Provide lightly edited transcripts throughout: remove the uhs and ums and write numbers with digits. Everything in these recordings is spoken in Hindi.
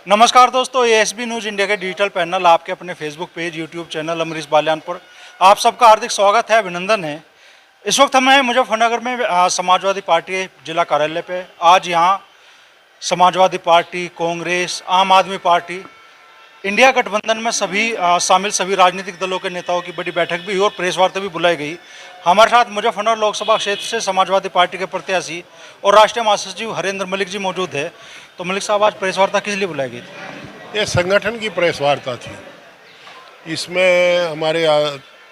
नमस्कार दोस्तों, एएसबी न्यूज़ इंडिया के डिजिटल पैनल आपके अपने Facebook page, YouTube channel Amrish Baliyan पर आप सबका हार्दिक स्वागत है, अभिनंदन है। इस वक्त हम हैं मुजफ्फरनगर में समाजवादी पार्टी जिला कार्यालय पे। आज यहाँ समाजवादी पार्टी, कांग्रेस, आम आदमी पार्टी, इंडिया गठबंधन में शामिल सभी राजनीतिक दलों के नेताओं की बड़ी बैठक भी हुई और प्रेस वार्ता भी बुलाई गई। हमारे साथ मुजफ्फरनगर लोकसभा क्षेत्र से समाजवादी पार्टी के प्रत्याशी और राष्ट्रीय महासचिव हरेंद्र मलिक जी मौजूद है। तो मलिक साहब, आज प्रेस वार्ता किस लिए बुलाई गई थी? ये संगठन की प्रेस वार्ता थी। इसमें हमारे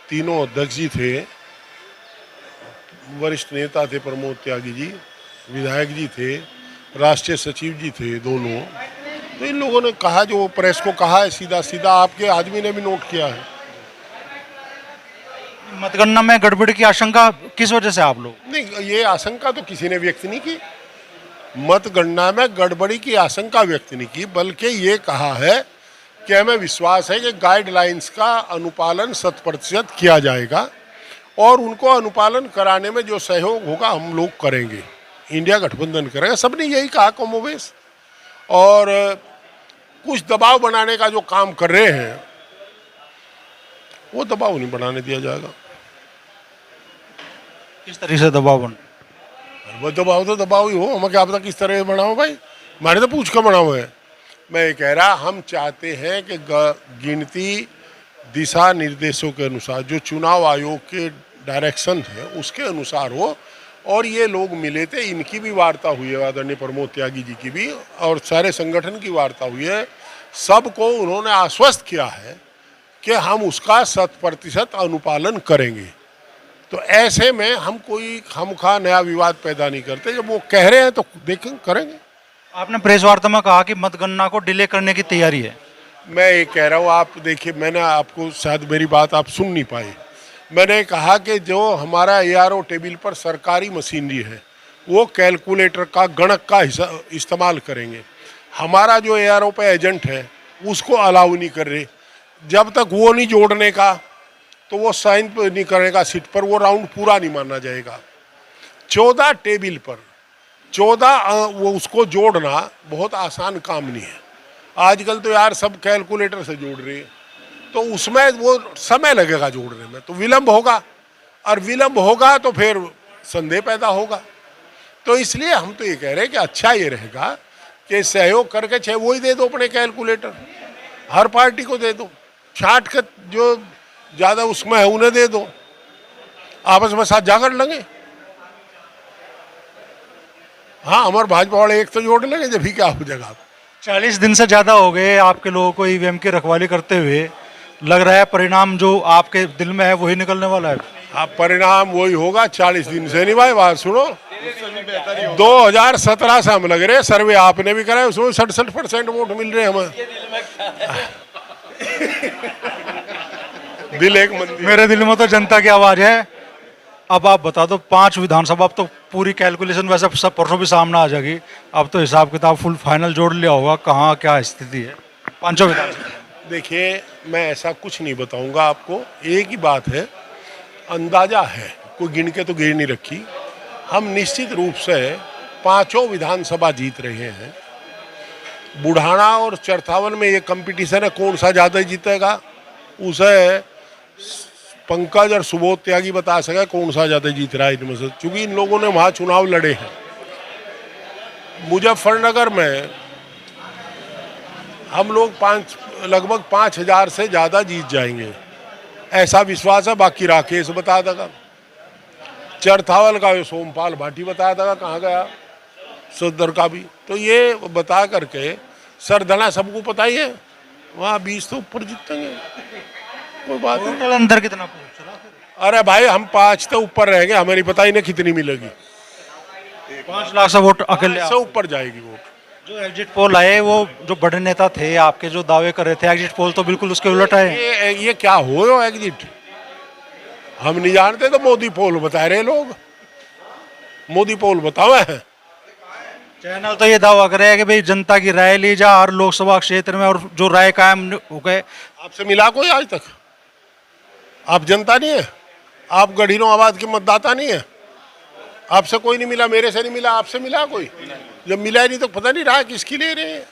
तीनों अध्यक्ष जी थे, वरिष्ठ नेता थे, प्रमोद त्यागी जी, विधायक जी थे, राष्ट्रीय सचिव जी थे दोनों। तो इन लोगों ने कहा, जो प्रेस को कहा है सीधा सीधा, आपके आदमी ने भी नोट किया है। मतगणना में गड़बड़ी की आशंका किस वजह से आप लोग? नहीं, ये आशंका तो किसी ने व्यक्त नहीं की। मतगणना में गड़बड़ी की आशंका व्यक्त नहीं की, बल्कि ये कहा है कि हमें विश्वास है कि गाइडलाइंस का अनुपालन 100% किया जाएगा और उनको अनुपालन कराने में जो सहयोग होगा हम लोग करेंगे, इंडिया गठबंधन करेगा। सबने यही कहा कमोबेश। और कुछ दबाव बनाने का जो काम कर रहे हैं, वो दबाव नहीं बनाने दिया जाएगा। किस तरीके से दबाव बन? वो दबाव तो दबाव ही हो, हमें क्या पता किस तरह बनाओ भाई, हमारे तो पूछ कर बनाओ है। मैं ये कह रहा, हम चाहते हैं कि गिनती दिशा निर्देशों के अनुसार, जो चुनाव आयोग के डायरेक्शन है उसके अनुसार हो। और ये लोग मिले थे, इनकी भी वार्ता हुई है, आदरणीय प्रमोद त्यागी जी की भी, और सारे संगठन की वार्ता हुई है। सबको उन्होंने आश्वस्त किया है कि हम उसका 100% अनुपालन करेंगे। तो ऐसे में हम कोई खामखा नया विवाद पैदा नहीं करते। जब वो कह रहे हैं तो देखें, करेंगे। आपने प्रेस वार्ता में कहा कि मतगणना को डिले करने की तैयारी है। मैं ये कह रहा हूँ, आप देखिए, मैंने आपको, शायद मेरी बात आप सुन नहीं पाए। मैंने कहा कि जो हमारा ARO टेबल पर सरकारी मशीनरी है, वो कैलकुलेटर का, गणक का इस्तेमाल करेंगे। हमारा जो ARO पे एजेंट है उसको अलाउ नहीं कर रहे। जब तक वो नहीं जोड़ने का, तो वो साइन नहीं करेगा सीट पर, वो राउंड पूरा नहीं माना जाएगा। 14 टेबल पर 14 वो उसको जोड़ना बहुत आसान काम नहीं है। आजकल तो यार सब कैलकुलेटर से जोड़ रहे हैं, तो उसमें वो समय लगेगा जोड़ने में, तो विलम्ब होगा, और विलम्ब होगा तो फिर संदेह पैदा होगा। तो इसलिए हम तो ये कह रहे हैं कि अच्छा ये रहेगा कि सहयोग करके, चाहे वो ही दे दो अपने कैलकुलेटर, हर पार्टी को दे दो, छांट कर जो ज़्यादा उसमें है उन्हें दे दो, आपस में साथ जाकर लगे। हाँ, हमारे भाजपा वाले एक तो जोड़ लेंगे, जब भी क्या हो जाएगा। 40 दिन से ज़्यादा हो गए आपके लोगों को EVM की रखवाली करते हुए। लग रहा है परिणाम जो आपके दिल में है वही निकलने वाला है। हाँ, परिणाम वही होगा। 40 दिन से नहीं भाई, बात सुनो, 2017 से हम लग रहे हैं, सर्वे आपने भी कराया, उसमें 67% वोट मिल रहे हैं हमें। दिल एक मंदिर। मेरे दिल में तो जनता की आवाज़ है। अब आप बता दो, 5 विधानसभा, अब तो पूरी कैलकुलेशन वैसे सब परसों भी सामने आ जाएगी। अब तो हिसाब किताब फुल फाइनल जोड़ लिया होगा, कहाँ क्या स्थिति है 5 विधानसभा। देखिए, मैं ऐसा कुछ नहीं बताऊंगा आपको। एक ही बात है, अंदाजा है, कोई गिन के तो गिर नहीं रखी। हम निश्चित रूप से 5 विधानसभा जीत रहे हैं। बुढ़ाना और चरथावल में ये कंपटीशन है, कौन सा ज़्यादा जीतेगा, उसे पंकज और सुबोध त्यागी बता सके कौन सा ज़्यादा जीत रहा है इनमें से, क्योंकि इन लोगों ने वहाँ चुनाव लड़े हैं। मुजफ्फरनगर में हम लोग लगभग 5,000 से ज़्यादा जीत जाएंगे, ऐसा विश्वास है। बाकी राकेश बता देगा, चरथावल का सोमपाल भाटी बताया था कहाँ गया, सदर का भी। तो ये बता करके सरधना सबको पता ही है, वहाँ 20 तो ऊपर जीतेंगे, कोई बात नहीं। टोटल अंदर कितना पहुंच रहा? अरे भाई, हम 5 तो ऊपर रहेंगे, हमारी पता ही नहीं कितनी मिलेगी। 5 लाख से वोट अकेले से ऊपर जाएगी वोट। जो एग्जिट पोल आए, वो जो बड़े नेता थे आपके, जो दावे कर रहे थे, एग्जिट पोल तो बिल्कुल उसके उलट आए। ये क्या हो एग्जिट, हम नहीं जानते। तो मोदी पोल बता रहे लोग, मोदी पोल बतावा है। चैनल तो ये दावा कर रहे हैं कि भाई जनता की राय ली जा हर लोकसभा क्षेत्र में, और जो राय कायम हो गए। आपसे मिला कोई आज तक? आप जनता नहीं है, आप गढ़ीरों आबाद के मतदाता नहीं है, आपसे कोई नहीं मिला, मेरे से नहीं मिला, आपसे मिला कोई? जब मिला ही नहीं तो पता नहीं रहा किसकी ले रहे हैं।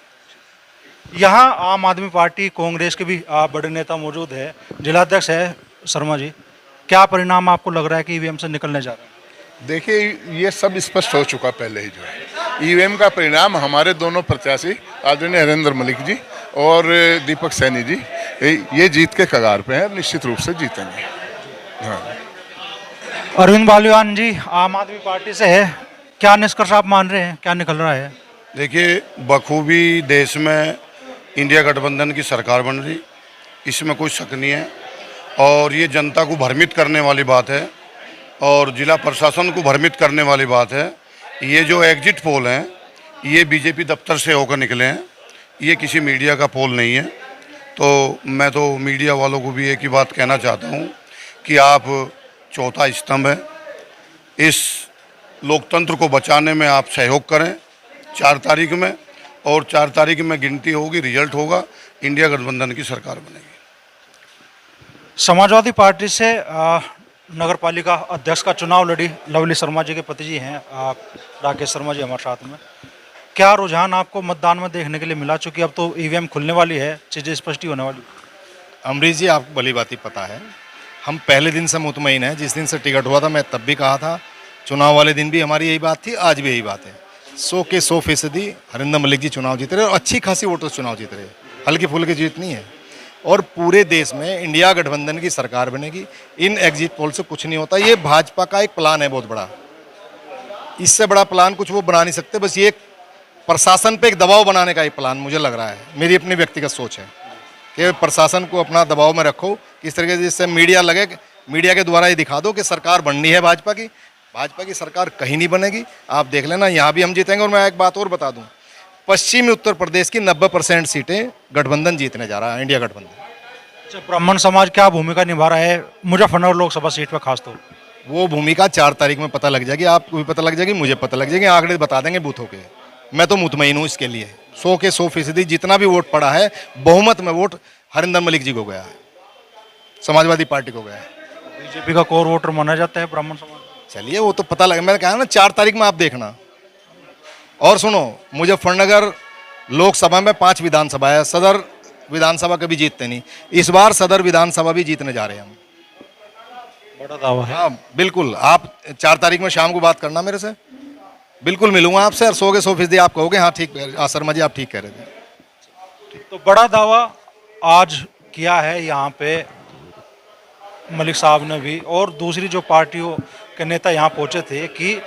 यहाँ आम आदमी पार्टी कांग्रेस के भी बड़े नेता मौजूद है, जिलाध्यक्ष है शर्मा जी। क्या परिणाम आपको लग रहा है कि ईवीएम से निकलने जा रहा है? देखिए, ये सब स्पष्ट हो चुका पहले ही जो है। ईवीएम का परिणाम हमारे दोनों प्रत्याशी आदरणीय हरेंद्र मलिक जी और दीपक सैनी जी ये जीत के कगार पे हैं, निश्चित रूप से जीतेंगे। हाँ। अरविंद बालियान जी आम आदमी पार्टी से है, क्या निष्कर्ष आप मान रहे हैं, क्या निकल रहा है? देखिए, बखूबी देश में इंडिया गठबंधन की सरकार बन रही, इसमें कोई शक नहीं है। और ये जनता को भ्रमित करने वाली बात है और जिला प्रशासन को भ्रमित करने वाली बात है। ये जो एग्जिट पोल हैं, ये बीजेपी दफ्तर से होकर निकले हैं, ये किसी मीडिया का पोल नहीं है। तो मैं तो मीडिया वालों को भी एक ही बात कहना चाहता हूँ कि आप चौथा स्तंभ है, इस लोकतंत्र को बचाने में आप सहयोग करें 4 तारीख में, और 4 तारीख में गिनती होगी, रिजल्ट होगा, इंडिया गठबंधन की सरकार बनेगी। समाजवादी पार्टी से नगर पालिका अध्यक्ष का चुनाव लड़ी लवली शर्मा जी के पति जी हैं राकेश शर्मा जी हमारे साथ में। क्या रुझान आपको मतदान में देखने के लिए मिला, चूंकि अब तो ईवीएम खुलने वाली है, चीज़ें स्पष्ट ही होने वाली? अमरीश जी, आपको भली बात ही पता है, हम पहले दिन से मुतमईन हैं। जिस दिन से टिकट हुआ था मैं तब भी कहा था, चुनाव वाले दिन भी हमारी यही बात थी, आज भी यही बात है। 100 के 100% हरिंदर मलिक जी चुनाव जीत रहे और अच्छी खासी वोटों से चुनाव जीत रहे, हल्की फुल्की जीत नहीं है। और पूरे देश में इंडिया गठबंधन की सरकार बनेगी। इन एग्जिट पोल से कुछ नहीं होता, ये भाजपा का एक प्लान है बहुत बड़ा, इससे बड़ा प्लान कुछ वो बना नहीं सकते। बस ये प्रशासन पे एक दबाव बनाने का एक प्लान मुझे लग रहा है, मेरी अपनी व्यक्तिगत सोच है कि प्रशासन को अपना दबाव में रखो, किस तरीके से जिससे मीडिया लगे, मीडिया के द्वारा ये दिखा दो कि सरकार बननी है भाजपा की सरकार कहीं नहीं बनेगी। आप देख लेना, यहाँ भी हम जीतेंगे। और मैं एक बात और बता दूं, पश्चिमी उत्तर प्रदेश की 90% सीटें गठबंधन जीतने जा रहा है, इंडिया गठबंधन। अच्छा, ब्राह्मण समाज क्या भूमिका निभा रहा है मुजफ्फरनगर लोकसभा सीट पर खास तौर? वो भूमिका 4 तारीख में पता लग जाएगी, आपको भी पता लग जाएगी, मुझे पता लग जाएगी, आंकड़े बता देंगे बूथों के। मैं तो मुतमईन हूँ इसके लिए। 100 के 100% जितना भी वोट पड़ा है, बहुमत में वोट हरिंदर मलिक जी को गया है, समाजवादी पार्टी को गया है। बीजेपी का कोर वोटर माना जाता है ब्राह्मण समाज। चलिए, वो तो पता लगा, मैंने कहा ना 4 तारीख में आप देखना। और सुनो, मुजफ्फरनगर लोकसभा में 5 विधानसभा है, सदर विधानसभा कभी जीतते नहीं, इस बार सदर विधानसभा भी जीतने जा रहे हैं हम। बड़ा दावा है। हाँ बिल्कुल, आप 4 तारीख में शाम को बात करना मेरे से, बिल्कुल मिलूंगा आपसे। और 100 के 100% आप कहोगे हाँ ठीक, शर्मा जी आप ठीक कह रहे थे। तो बड़ा दावा आज किया है यहाँ पे मलिक साहब ने भी, और दूसरी जो पार्टियों के नेता यहाँ पहुँचे थे कि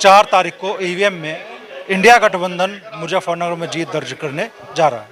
4 तारीख को ईवीएम में इंडिया गठबंधन मुजफ्फरनगर में जीत दर्ज करने जा रहा है।